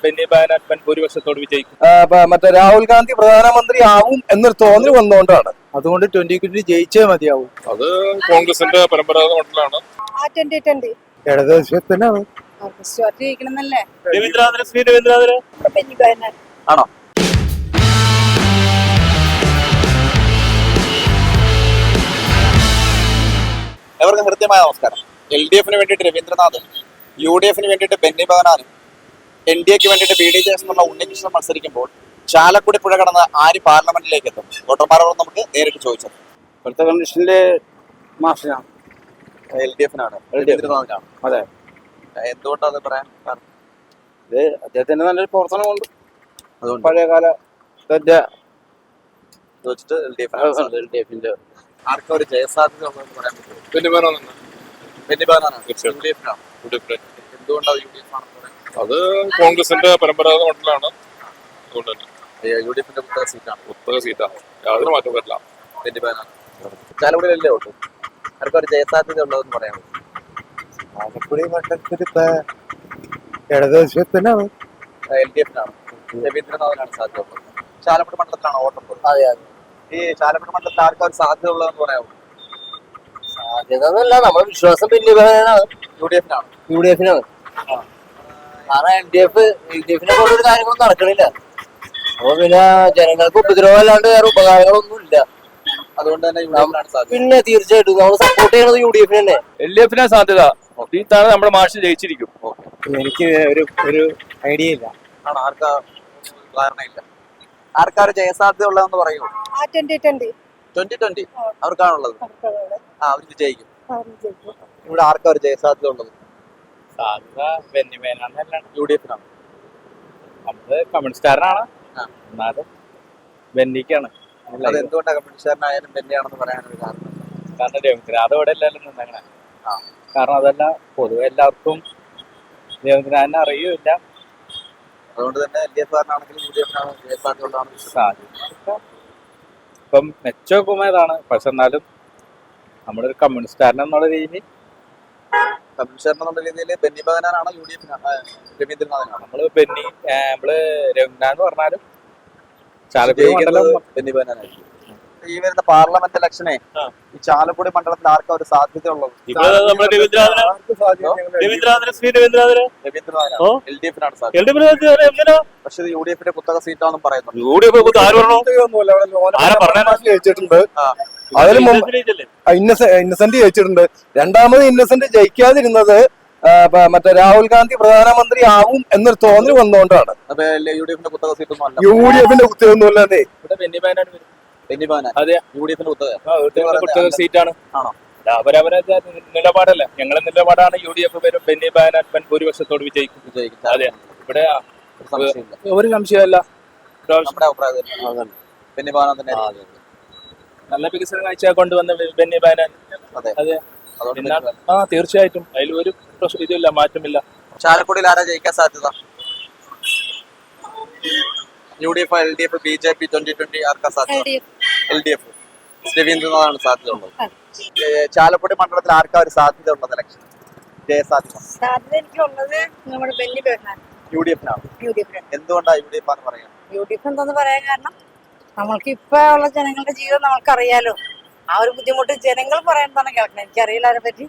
ബെന്നി ബെഹനാൻ ഭൂരിപക്ഷത്തോട് വിജയിക്കും. മറ്റേ രാഹുൽ ഗാന്ധി പ്രധാനമന്ത്രി ആവും എന്നൊരു തോന്നൽ വന്നുകൊണ്ടാണ്. അതുകൊണ്ട് 2020 ജയിച്ചേ മതിയാവും. അത് കോൺഗ്രസിന്റെ പരമ്പരാഗത മണ്ഡലമാണ്. ഇടതുപക്ഷത്തിനാണ്. ആണോ? എവർക്കും ഹൃദ്യമായ നമസ്കാരം. LDF-ന് വേണ്ടിയിട്ട് രവീന്ദ്രനാഥും UDF-ന് വേണ്ടിയിട്ട് ബെന്നി ബെഹനാനും NDA-ക്ക് വേണ്ടിയിട്ട് BD JS എന്നുള്ള ഉണ്ണികൃഷ്ണൻ മത്സരിക്കുമ്പോൾ ചാലക്കുടി പുഴ കടന്ന് ആര് പാർലമെന്റിലേക്ക് എത്തും? വോട്ടർമാരോട് നമുക്ക് നേരിട്ട് ചോദിച്ചത്. ഇപ്പോഴത്തെ കണ്ടീഷനില് മാഷിനാണ്, LDF-നാണ്, രവീന്ദ്രനാഥിനാണ്. അതെ. എന്തുകൊണ്ടാണ് അത് പറയാൻ കാരണം? ഇത് അദ്ദേഹത്തിന്റെ നല്ലൊരു പ്രവർത്തനമുണ്ട്. അതുകൊണ്ട് പഴയകാല ചോദിച്ചിട്ട് LDF-ന്റെ ആർക്കും ഒരു ജയസാധ്യത ഉള്ളതെന്ന് പറയാൻ പറ്റുമോ? ബെന്നി ബെഹനാനാണ്. UDF-നാണ്. എന്തുകൊണ്ടാണ് UDF-ആണെന്ന് പറയാൻ? അത് കോൺഗ്രസിന്റെ പരമ്പരാഗത മണ്ഡലമാണ്. അതുകൊണ്ട് തന്നെ UDF-ന്റെ പുസ്തക സീറ്റാണ്. യാതൊരു മാറ്റവും വരില്ല. ബെന്നി ബെഹനാൻ ചാലക്കുടിയിലല്ലേ വോട്ടു? ആർക്കും ഒരു ജയസാധ്യത ഉള്ളതെന്ന് പറയാൻ പറ്റും? ചാലക്കുടി മണ്ഡലത്തിൽ ഇപ്പൊ ഇടതുപക്ഷത്തിനാണ്, LDF-നാണ്. രവീന്ദ്രനാഥിനാണ് സാധ്യത ഉള്ളത്. ചാലക്കുടി മണ്ഡലത്തിലാണ് വോട്ടം പോലും. അതെ അതെ. ഈ ചാലക്കുടി മണ്ഡലത്തിൽ ആർക്കും ഒരു സാധ്യത ഉള്ളതെന്ന് പറയാമോ? സാധ്യത എന്നല്ല, നമ്മുടെ വിശ്വാസം ബെന്നി ബെഹനാനാണ്. UDF-നാണ്. UDF-നാണ്. കാരണം LDF-നെ കൊണ്ട് ഒരു കാര്യങ്ങളൊന്നും നടക്കണില്ല. അപ്പൊ പിന്നെ ജനങ്ങൾക്ക് ഉപദ്രവം അല്ലാണ്ട് വേറെ ഉപകാരങ്ങളൊന്നും ഇല്ല. അതുകൊണ്ട് തന്നെ UDF-നാണ് സാധ്യത. പിന്നെ തീർച്ചയായിട്ടും നമ്മൾ സപ്പോർട്ട് ചെയ്യണത് UDF-ന് തന്നെ. LDF-നാ സാധ്യത. ഈ തവണ നമ്മുടെ മാഷ് ജയിച്ചിരിക്കും. എനിക്ക് ഒരു ഐഡിയ ഇല്ല. ആണോ? ആർക്കാ ധാരണയില്ല? ആർക്കാ ഒരു ജയസാധ്യത ഉള്ളതെന്ന് പറയുമോ? 2020 അവർക്കാണുള്ളത്. അവർ വിജയിക്കും. ഇവിടെ ആർക്കാ ഒരു ജയസാധ്യത ഉള്ളത്? സാധ്യത ബെന്നി ബെഹനാൻ UDF-നാണ്. നമ്മള് കമ്മ്യൂണിസ്റ്റുകാരനാണ്, എന്നാലും ബെന്നിക്കാണ്. അത് എന്തുകൊണ്ടാണ് കമ്മ്യൂണിസ്റ്റുകാരനായാലും ബെന്നിയാണെന്ന് പറയാനൊരു കാരണം? കാരണം രവീന്ദ്രനാഥ് ഇവിടെ എല്ലാവരും നിന്നങ്ങനെ. കാരണം അതല്ല, പൊതുവെ എല്ലാവർക്കും രവീന്ദ്രനാഥിനെ അറിയില്ല. അതുകൊണ്ട് തന്നെ LDF-കാരനാണെങ്കിലും UDF-നാണ് ജയസാധ്യത ഉള്ളതാണ് സാധ്യത. ഇപ്പം മെച്ചോക്കുമേതാണ്. പക്ഷെ എന്നാലും നമ്മളൊരു കമ്മ്യൂണിസ്റ്റുകാരൻ എന്നുള്ള രീതിയിൽ കമ്മ്യൂണിസ്റ്റുകാരൻ എന്നുള്ള രീതിയിൽ ബെന്നി ബെഹനാനാണ്, UDF-നാണ്, രവീന്ദ്രനാഥിനാണ്. നമ്മള് രവീന്ദ്രനാഥ് പറഞ്ഞാലും ചാലക്കുടി മണ്ഡലം ബെന്നി ബെഹനാനായിരിക്കും. ഈ വരുന്ന പാർലമെന്റ് ഇലക്ഷനെ ഈ ചാലക്കുടി മണ്ഡലത്തിൽ ആർക്കാ ഒരു സാധ്യത ഉള്ളത്? LDF-നാണ് സാധ്യത. പക്ഷെ ഇത് UDF-ന്റെ കുത്തക സീറ്റാണെന്നും പറയുന്നുണ്ട്. അതിന് ഇന്നസെന്റ് ജയിച്ചിട്ടുണ്ട്. രണ്ടാമത് ഇന്നസെന്റ് ജയിക്കാതിരുന്നത് മറ്റേ രാഹുൽ ഗാന്ധി പ്രധാനമന്ത്രി ആവും എന്നൊരു തോന്നൽ വന്നുകൊണ്ടാണ്. UDF-ന്റെ കുത്തക സീറ്റൊന്നും അല്ല. UDF-ന്റെ കുത്തകയൊന്നും അല്ലാതെ ബെന്നി ബെഹനാൻ ബെന്നി ബെഹനാൻ. അതെ, UDF-ന്റെ കുത്തക സീറ്റാണ്. ആണോ? അവരവരെ നിലപാടല്ല. ഞങ്ങളെ നിലപാടാണ് UDF വരും, ബെന്നി ബെഹനാൻ ഭൂരിപക്ഷത്തോട് വിജയിക്കും. അതെ, ഇവിടെ ഒരു സംശയമല്ല. നമ്മുടെ അഭിപ്രായം ബെന്നി ബെഹനാൻ തന്നെ നല്ല വികസനം കാഴ്ച കൊണ്ടുവന്ന ബെന്നി ബെഹനാൻ. അതെ, തീർച്ചയായിട്ടും അതിൽ ഒരു ഇതില്ല, മാറ്റമില്ല. ചാലക്കുടിയിൽ ആരാ ജയിക്കാൻ സാധ്യത? UDF, LDF, BJP 2020 ആർക്കാ സാധ്യത? LDF. രവീന്ദ്രനാഥാണ് സാധ്യത ഉള്ളത്. ചാലക്കുടി മണ്ഡലത്തിൽ ആർക്കാ ഒരു സാധ്യത ഉള്ളത്? ഇലക്ഷൻ ജയസാധ്യത എനിക്കുള്ളത് നമ്മുടെ ബെന്നി ബെഹനാൻ. UDF-നാണ്. എന്തുകൊണ്ടാണ് UDF ആണെന്ന് പറയാം? UDF എന്താന്ന് പറയാൻ കാരണം നമ്മൾക്ക് ഇപ്പൊ ഉള്ള ജനങ്ങളുടെ ജീവിതം നമ്മൾക്കറിയാലോ. ആ ഒരു ബുദ്ധിമുട്ട് ജനങ്ങൾ പറയുന്നതാണ് കേൾക്കണം. എനിക്കറിയില്ല അതിനെ പറ്റി.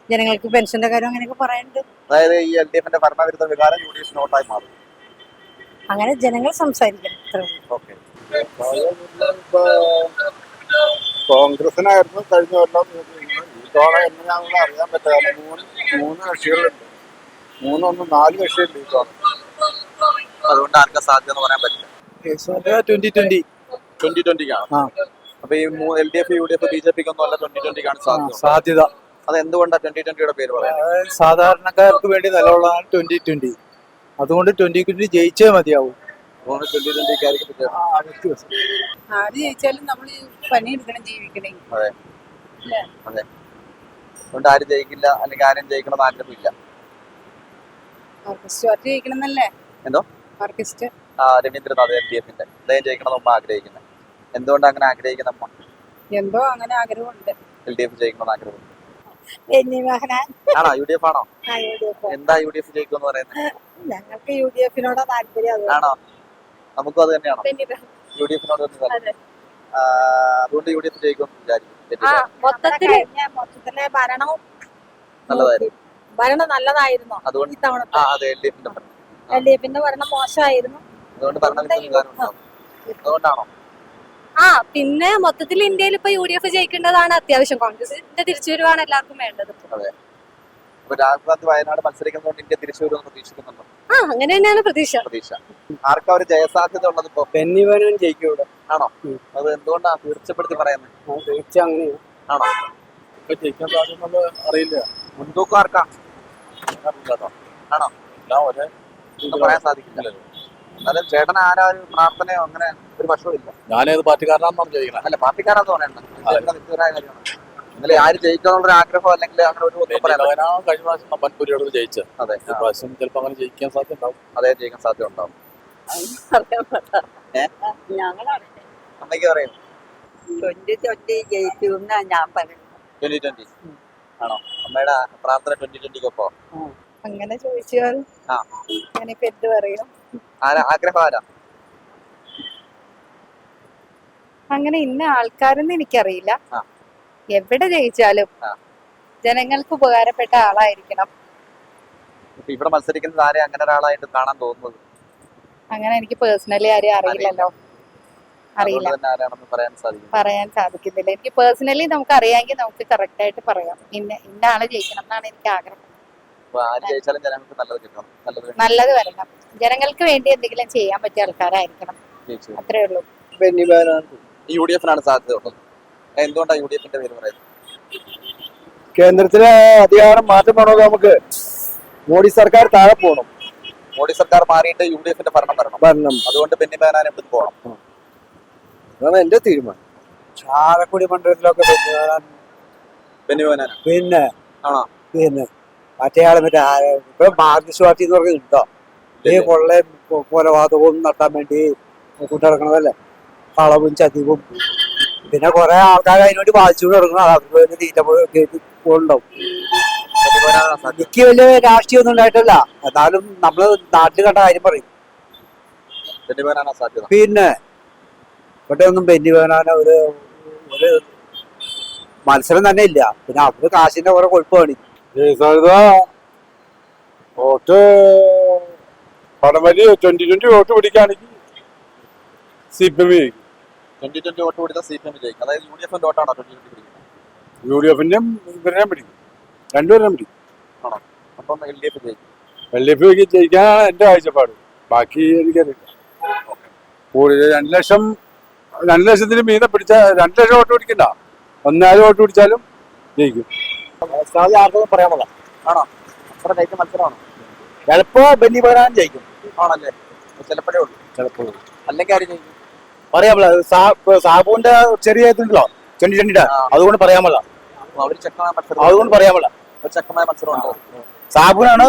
ജനങ്ങൾക്ക് പെൻഷന്റെ കാര്യം അങ്ങനെയൊക്കെ പറയുന്നുണ്ട്. അതായത് ഈ LDF-ന്റെ ഭരണവിരുദ്ധ വികാരം UDF നോട്ടായി മാറും. അങ്ങനെ ജനങ്ങൾ സംസാരിക്കണം. കോൺഗ്രസിനായിരുന്നു കഴിഞ്ഞ കൊല്ലം. ഇതോടെ എങ്ങനെയാണെന്ന് അറിയാൻ പറ്റില്ല. മൂന്ന് കക്ഷികളുണ്ട്. 4 കക്ഷിയുണ്ട് ഇതോടെ. അതുകൊണ്ട് ആർക്കാ സാധ്യത എന്ന് പറയാൻ പറ്റില്ല. 2020-ക്കാണ്. അപ്പൊ ഈ LDF, UDF, BJP-ക്ക് ഒന്നും അല്ല, 2020-ക്കാണ് സാധ്യത. അത് എന്തുകൊണ്ടാണ് 2020-യുടെ പേര് പറയുന്നത്? സാധാരണക്കാർക്ക് വേണ്ടി നിലകൊള്ളാണ് 2020. അതുകൊണ്ട് 2020 ജയിച്ചേ മതിയാവും. അതുകൊണ്ട് 2020-ക്കായിരിക്കും ആര് ജയിച്ചാലും നമ്മൾ പണിയെടുക്കണം, ജീവിക്കണേ. അതെ. അതുകൊണ്ട് ആരും ജയിക്കില്ല, അല്ലെങ്കിൽ ആരും ജയിക്കണം ആഗ്രഹമില്ല. ജയിക്കണമെന്നല്ലേ? എന്തോ രവീന്ദ്രനാഥ് LDF-ന്റെ അദ്ദേഹം ജയിക്കണം നമ്മൾ ആഗ്രഹിക്കുന്നത്. എന്തുകൊണ്ടാണ് അങ്ങനെ ആഗ്രഹിക്കുന്നത്? എന്തോ അങ്ങനെ ആഗ്രഹമുണ്ട്. LDF ജയിക്കണമെന്ന് ആഗ്രഹമുണ്ട്. ബെന്നി ബെഹനാൻ. ആണോ? യു ഡി എഫ് ആണോ? ആ, UDF. എന്താ യു ഡി എഫ് ജയിക്കുമെന്ന് പറയുന്നത്? ഞങ്ങൾക്ക് UDF-നോടാ താല്പര്യം. അതുകൊണ്ട് ആണോ? നമുക്കും അത് തന്നെയാണോ? ബെന്നി ബെഹനാൻ. യു ഡി എഫിനോട് തന്നെ താല്പര്യം. അതെ. അതുകൊണ്ട് യു ഡി എഫ് ജയിക്കുമെന്ന് വിചാരിക്കും. മൊത്തത്തിലെ നല്ലതായിരിക്കും. ഭരണം നല്ലതായിരുന്നു. അതുകൊണ്ട് ഇത്തവണ അതെ, എൽ ഡി എഫിന്റെ ഭരണം. LDF-ന്റെ ഭരണം മോശമായിരുന്നു. അതുകൊണ്ട് ഭരണവിധാനം അതുകൊണ്ടാണോ? പിന്നെ മൊത്തത്തിൽ ഇന്ത്യയിൽ ഇപ്പൊ UDF ജയിക്കേണ്ടതാണ് അത്യാവശ്യം. കോൺഗ്രസിന്റെ തിരിച്ചുവരവാണ് എല്ലാവർക്കും വേണ്ടത്. അതെ. അപ്പൊ രാഹുൽ ഗാന്ധി വയനാട് മത്സരിക്കുന്നതുകൊണ്ട് ഇന്ത്യ തിരിച്ചു വരുമെന്ന് പ്രതീക്ഷിക്കുന്നുണ്ടോ? അങ്ങനെ തന്നെയാണ് പ്രതീക്ഷ. ആർക്കാ ഒരു ജയസാധ്യത ഉള്ളത് ഇപ്പൊ? ബെന്നി ബെഹനാൻ ജയിക്കൂടെ? ആണോ? അത് എന്തുകൊണ്ടാ തീർച്ചപ്പെടുത്തി പറയുന്നത്? തീർച്ച അങ്ങനെയാണ്. ആണോ? ഇപ്പൊ ജയിക്കാൻ സാധ്യത അറിയില്ല. മുൻതൂക്കം ആർക്കാ? ആണോ? എല്ലാം ഒരേ ഒന്നും പറയാൻ സാധിക്കില്ല. എന്നാലും ചേട്ടൻ ആരാ ഒരു പ്രാർത്ഥനയോ അങ്ങനെ ഒരു പക്ഷവും ഇല്ല? ഞാനേത് പാർട്ടിക്കാരനാണെന്നാണ് ചോദിക്കണം. അല്ല, പാർട്ടിക്കാരാന്ന് പറയണ്ട, വ്യക്തിപരമായ കാര്യമാണ്. ഇന്നലെ ആര് ജയിക്കാനുള്ള ആഗ്രഹം അല്ലെങ്കിൽ അങ്ങനെ ഒരു ഒന്നും പറയാൻ പറ്റില്ല. കഴിഞ്ഞ പ്രാവശ്യം പൻപുരിയോട് ജയിച്ചത്. അതെ, പ്രാവശ്യം ചിലപ്പോൾ അങ്ങനെ ജയിക്കാൻ സാധ്യത ഉണ്ടാവും. അതേ ജയിക്കാൻ സാധ്യത ഉണ്ടാവും. അമ്മയ്ക്ക് പറയും 2020 ജയിക്കുമെന്നാ ഞാൻ പറയുന്നത്. 2020 ആണോ? അമ്മയുടെ പ്രാർത്ഥന 2020-കൊപ്പോ? അങ്ങനെ ചോദിച്ചാൽ അങ്ങനെ ഇപ്പൊ എന്ത് പറയും? ആഗ്രഹം ആരാ? അങ്ങനെ ഇന്ന ആൾക്കാരെന്ന് എനിക്കറിയില്ല. ആ. എവിടെ ജയിച്ചാലും ജനങ്ങൾക്ക് ഉപകാരപ്പെട്ട ആളായിരിക്കണം. ഇവിടെ മത്സരിക്കുന്നത് ആരെ അങ്ങനെ ഒരാളായിട്ട് കാണാൻ തോന്നുന്നത്? അങ്ങനെ എനിക്ക് പേഴ്സണലി ആരെയും അറിയില്ലല്ലോ. അറിയില്ല, അതുകൊണ്ട് തന്നെ ആരാണെന്ന് പറയാൻ സാധിക്കുന്നില്ല. എനിക്ക് പേഴ്സണലി നമുക്ക് അറിയാമെങ്കിൽ നമുക്ക് കറക്റ്റ് ആയിട്ട് പറയാം. ഇന്ന ആള് ജയിക്കണം എന്നാണ് എനിക്ക് ആഗ്രഹം. അപ്പൊ ആര് ജയിച്ചാലും ജനങ്ങൾക്ക് നല്ലത് കിട്ടണം, നല്ലത് വരണം. ജനങ്ങൾക്ക് വേണ്ടി എന്തെങ്കിലും ചെയ്യാൻ പറ്റിയ ആൾക്കാരായിരിക്കണം. അത്രേ ഉള്ളൂ. ബെന്നി ബെഹനാൻ. യു ഡി എഫിനാണ് സാധ്യത ഉള്ളത്. എന്തുകൊണ്ടാണ് യു ഡി എഫിന്റെ പേര് പറയുന്നത്? കേന്ദ്രത്തിലെ അധികാരം മാറ്റം വേണോ? നമുക്ക് മോഡി സർക്കാർ താഴെ പോകണം. മോഡി സർക്കാർ മാറിയിട്ട് യു ഡി എഫിന്റെ ഭരണം വരണം. അതുകൊണ്ട് ബെന്നി ബെഹനാൻ എവിടെ പോകണം? അതാണ് എന്റെ തീരുമാനം. ചാലക്കുടി മണ്ഡലത്തിലൊക്കെ ബെന്നി ബെഹനാൻ. പിന്നെ ആണോ? പിന്നെ മറ്റേ ആളെ മറ്റേ ഇപ്പൊ മാർക്സിസ്റ്റ് പാർട്ടി എന്ന് പറഞ്ഞിട്ടുണ്ടോ? ഈ കൊള്ളയും കൊലപാതകവും നടത്താൻ വേണ്ടി കൊണ്ടിറക്കണതല്ലേ, കളവും ചതിവും. പിന്നെ കുറെ ആൾക്കാർ അതിനുവേണ്ടി വായിച്ചു കിടക്കണം. അവർക്ക് വേണ്ടി തീറ്റ ഉണ്ടാവും. എനിക്ക് വലിയ രാഷ്ട്രീയം ഒന്നും ഉണ്ടായിട്ടല്ല, എന്നാലും നമ്മള് നാട്ടിൽ കണ്ട കാര്യം പറയും. ബെന്നി ബെഹനാനാ സാധ്യത. പിന്നെ ഇവിടെ ഒന്നും ബെന്നി ബെഹനാൻ ഒരു മത്സരം തന്നെ ഇല്ല. പിന്നെ അവര് കാശിന്റെ കുറെ കൊഴുപ്പാണ്. വോട്ട് പടമലി 2020 വോട്ട് പിടിക്കുകയാണെങ്കിൽ CPM ജയിക്കും. 2020 വോട്ട് പിടിച്ചാൽ CPM ജയിക്കും. അതായത് യു ഡി എഫിന്റെ വോട്ടാണോ 2020 പിടിക്കുന്നത്? UDF-ന്റെയും ഇവരെയും പിടിക്കും, രണ്ടുപേരും പിടിക്കും. ആണോ? അപ്പം LDF ജയിക്കും. LDF ജയിക്കാനാണ് എന്റെ കാഴ്ചപ്പാട്. ബാക്കി എനിക്കറിയില്ല. 2 ലക്ഷത്തിന് മീതെ പിടിച്ച 2 ലക്ഷം വോട്ട് പിടിക്കണ്ട, 1,000 വോട്ട് പിടിച്ചാലും ജയിക്കും. ആർക്കൊന്നും പറയാമല്ല. ആണോ? അത്ര ജയിച്ച മത്സരമാണോ? ചിലപ്പോ ബെന്നി ബെഹനാൻ ജയിക്കും. ആണല്ലേ? ചിലപ്പോഴേ ഉള്ളൂ. ചിലപ്പോ അല്ലെങ്കിൽ ആര് ജയിക്കും? പറയാമല്ല. സാബുവിന്റെ ചെറിയ ഇതുണ്ടല്ലോ 2020 അതുകൊണ്ട് പറയാമല്ല. അവര് ശക്തമായ മത്സരം, അതുകൊണ്ട് പറയാമല്ല. ഒരു ശക്തമായ മത്സരം ഉണ്ടോ? സാബുവിനാണ്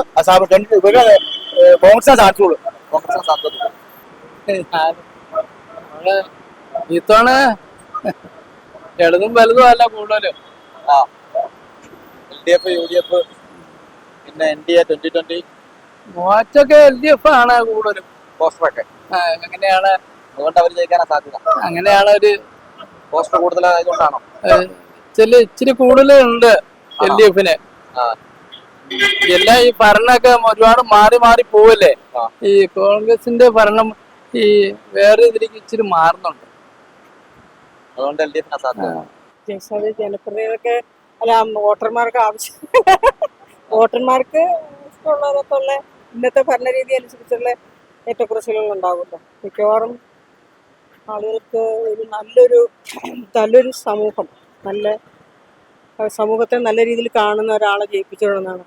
കോൺഗ്രസ് സാധിച്ചുള്ളൂ. കോൺഗ്രസിന് സാധ്യത. ഇത്തവണ ചെറുതും വലുതും അല്ല കൂടുതലും. LDF, UDF, പിന്നെ NDA 2020 മോച്ചൊക്കെ LDF ആണ് കൂടുതലും. പോസ്റ്ററൊക്കെ അങ്ങനെയാണ്. അതുകൊണ്ട് അവർ ജയിക്കാനാ സാധ്യത. അങ്ങനെയാണ് ഒരു പോസ്റ്റർ കൂടുതലായതുകൊണ്ടാണോ? ഇച്ചിരി കൂടുതലുണ്ട് LDF-ന്. എല്ലാം ഈ ഭരണമൊക്കെ ഒരുപാട് മാറി മാറി പോവല്ലേ. ഈ കോൺഗ്രസിന്റെ ഭരണം ഈ വേറെ ഇതിലേക്ക് ഇച്ചിരി മാറുന്നുണ്ട്. അതുകൊണ്ട് LDF-നാ സാധ്യത. ജനപ്രതിനിധികൾക്ക് അല്ല, വോട്ടർമാർക്ക് ആവശ്യം, വോട്ടർമാർക്ക് ഇഷ്ടമുള്ളതൊക്കെ ഉള്ള ഇന്നത്തെ ഭരണരീതി അനുസരിച്ചുള്ള ഏറ്റക്കുറച്ചിലുകൾ ഉണ്ടാകുമല്ലോ. മിക്കവാറും ആളുകൾക്ക് ഒരു നല്ലൊരു സമൂഹം, സമൂഹത്തെ നല്ല രീതിയിൽ കാണുന്ന ഒരാളെ ജയിപ്പിച്ചിടണമെന്നാണ്.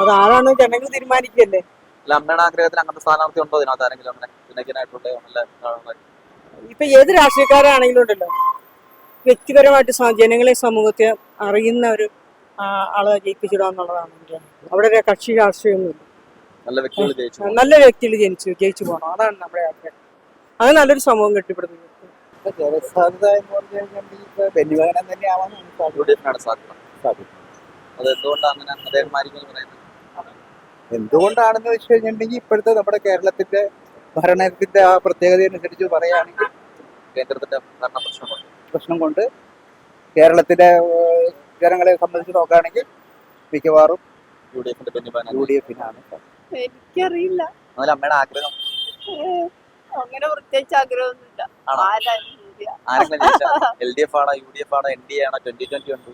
അതാരാണ് ജനങ്ങൾ തീരുമാനിക്കല്ലേ. അല്ല, അമ്മയുടെ ആഗ്രഹത്തിൽ അങ്ങനത്തെ സ്ഥാനാർത്ഥി ഉണ്ടോ ഇതിനകത്ത് ആരെങ്കിലും? അങ്ങനെ ജനകീയനായിട്ടുള്ള ഇപ്പൊ ഏത് രാഷ്ട്രീയക്കാരാണെങ്കിലും ഉണ്ടല്ലോ, വ്യക്തിപരമായിട്ട് ജനങ്ങളെ സമൂഹത്തെ അറിയുന്ന ഒരു ആളെ ജയിപ്പിച്ചിടുക എന്നുള്ളതാണ് എൻ്റെ. അവിടെ ഒരു കക്ഷി രാഷ്ട്രീയമൊന്നുമില്ല. നല്ല വ്യക്തികൾ ജയിച്ചു, നല്ല വ്യക്തികൾ ജയിച്ചു പോകണം. അതാണ് നമ്മുടെ ആഗ്രഹം. അത് നല്ലൊരു സമൂഹം കെട്ടിപ്പടുന്നത്. ജനസാധ്യത എന്ന് പറഞ്ഞു കഴിഞ്ഞാൽ ബെന്നി ബെഹനാൻ തന്നെ ആവാനാണ് UDF-നാണ് സാധ്യത. സാധിക്കും. അത് എന്തുകൊണ്ടാണ് അങ്ങനെ അദ്ദേഹം ആയിരിക്കും പറയുന്നത്? എന്തുകൊണ്ടാണെന്ന് വെച്ച് കഴിഞ്ഞിട്ടുണ്ടെങ്കിൽ ഇപ്പോഴത്തെ നമ്മുടെ കേരളത്തിന്റെ ഭരണത്തിന്റെ ആ പ്രത്യേകത അനുസരിച്ച് പറയുകയാണെങ്കിൽ കേന്ദ്രത്തിന്റെ ഭരണ പ്രശ്നമുണ്ട്. പ്രശ്നം കൊണ്ട് കേരളത്തിലെ ജനങ്ങളെ സംബന്ധിച്ച് നോക്കുകയാണെങ്കിൽ മിക്കവാറും UDF ബെന്നി ബെഹനാൻ. UDF-നാണ്. എനിക്കറിയില്ല. അതല്ല അമ്മയുടെ ആഗ്രഹം. അങ്ങനെ പ്രത്യേകിച്ച് ആഗ്രഹമൊന്നുമില്ല. ആണോ? ആരെങ്കിലും ജയിച്ചാ LDF ആണോ UDF ആണോ NDA ആണോ 2020 ഉണ്ട്?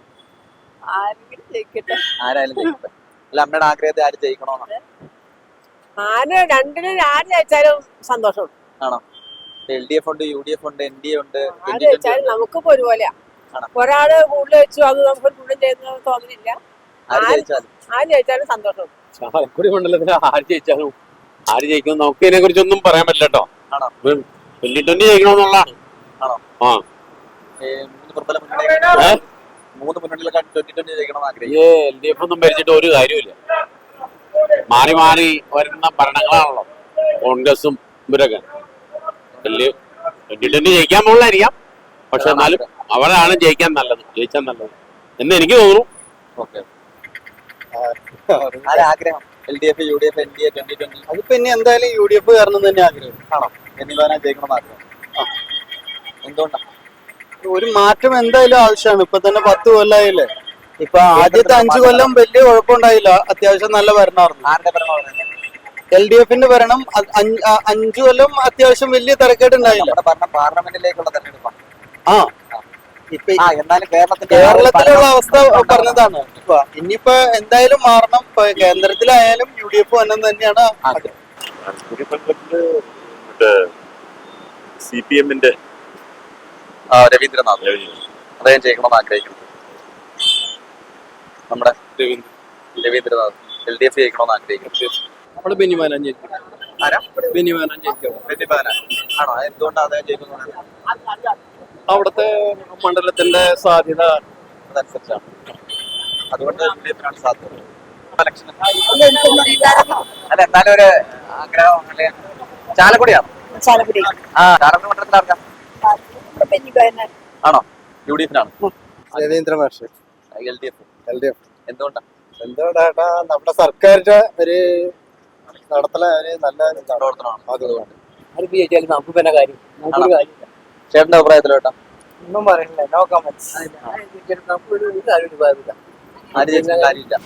ആരെങ്കിലും ജയിക്കട്ടെ. ആരായാലും ജയിക്കട്ടെ. അല്ല അമ്മയുടെ ആഗ്രഹത്തെ ആര് ജയിക്കണോന്നാണ്? രണ്ടിനും ആര് ജയിച്ചാലും സന്തോഷം. ആണോ? LDF ഉണ്ട് UDF ഉണ്ട് NDA ഉണ്ട് ആര് 2020 ജയിച്ചാലും ഉണ്ട്. നമുക്കിപ്പോ ഒരുപോലെയാ. ആണോ? ഒരാള് കൂടുതൽ വെച്ചു അത് നമുക്ക് ഗുണം ചെയ്യുന്ന തോന്നുന്നില്ല. ആര് ജയിച്ചാലും ആര് ജയിച്ചാലും സന്തോഷം. ചാലക്കുടി മണ്ഡലത്തിൽ ആര് ജയിച്ചാലും ആര് ജയിക്കും നമുക്ക് ഇതിനെ കുറിച്ചൊന്നും പറയാൻ പറ്റില്ല കേട്ടോ. ആണോ? 2020 ജയിക്കണമെന്നുള്ളതാണ്. ആണോ? ആ മൂന്ന് പ്രബല മുന്നണികൾ, മൂന്ന് മുന്നണികളൊക്കെ 2020 ജയിക്കണമെന്ന് ആഗ്രഹിക്കും. LDF ഒന്നും ഭരിച്ചിട്ട് ഒരു കാര്യമില്ല. മാറി മാറി വരുന്ന ഭരണങ്ങളാണല്ലോ കോൺഗ്രസും ഇവരൊക്കെ. 2020 ജയിക്കാൻ പോകുന്നതായിരിക്കാം, പക്ഷെ എന്നാലും അവരാണ് ജയിക്കാൻ നല്ലത് എന്ന് എനിക്ക് തോന്നുന്നു. ഓക്കെ. ആരാഗ്രഹം? LDF UDF NDA 2020 അതിപ്പോ ഇനി എന്തായാലും UDF കാരണം തന്നെ ആഗ്രഹം. ആണോ? ബെന്നി ബെഹനാൻ ജയിക്കണമെന്ന് ആഗ്രഹം. എന്തുകൊണ്ടാണ്? ഒരു മാറ്റം എന്തായാലും ആവശ്യമാണ്. ഇപ്പൊ തന്നെ 10 കൊല്ലമായില്ലേ. ഇപ്പൊ ആദ്യത്തെ 5 കൊല്ലം വലിയ കുഴപ്പമുണ്ടായില്ല, അത്യാവശ്യം നല്ല ഭരണമായിരുന്നു. ആരുടെ ഭരണമാണ്? LDF-ന്റെ ഭരണം 5 കൊല്ലം അത്യാവശ്യം വലിയ തിരക്കേടുണ്ടായില്ല. നമ്മുടെ ഭരണം പാർലമെന്റിലേക്കുള്ള തെരഞ്ഞെടുപ്പാണ്. ആ ഇപ്പൊ എന്നാലും കേരളത്തിലുള്ള അവസ്ഥ പറഞ്ഞതാണ്. ഇനിയിപ്പോ എന്തായാലും മാറണം. ഇപ്പൊ കേന്ദ്രത്തിലായാലും UDF വരണം തന്നെയാണ് ആഗ്രഹം. CPM-ന്റെ രവീന്ദ്രനാഥ് അദ്ദേഹം ജയിക്കണമെന്ന് ആഗ്രഹിക്കുന്നത്. നമ്മുടെ രവീന്ദ്രനാഥ് LDF ജയിക്കണമെന്ന് ആഗ്രഹിക്കുന്നത്. നമ്മള് ബെന്നി ബെഹനാൻ ജയിക്കും. ആരാ? ബെന്നി ബെഹനാൻ ജയിക്കും. ബെന്നി ബെഹനാൻ ആണോ? എന്തുകൊണ്ടാണ് അദ്ദേഹം ജയിക്കുന്നത്? അവിടുത്തെ മണ്ഡലത്തിന്റെ സാധ്യത അതനുസരിച്ചാണ്. അതുകൊണ്ട് UDF-നാണ് സാധ്യത. Election. അല്ല എന്നാലും ഒരു ആഗ്രഹം അല്ലെ? ചാലക്കുടിയാണോ? ചാലക്കുടി. ചാലക്കുടി മണ്ഡലത്തിൽ ആർക്കാ? ബെന്നി ബെഹനാൻ. ആണോ? UDF-നാണ്. രവീന്ദ്ര മാഷ് LDF. എന്തുകൊണ്ടാണ്? എന്തുകൊണ്ടാ നമ്മുടെ സർക്കാരിന്റെ ഒരു നടത്തല നല്ല പ്രവർത്തനമാണ്. അതുകൊണ്ട് ആര് ജയിച്ചാലും നമുക്ക് പിന്നെ കാര്യം നമുക്കൊരു കാര്യമില്ല. ചേട്ടന്റെ അഭിപ്രായത്തിലോട്ടാ? ഒന്നും പറയണില്ല. No comments. നമുക്കൊരു കാര്യമില്ല. ആര് ജയിച്ചാലും കാര്യമില്ല.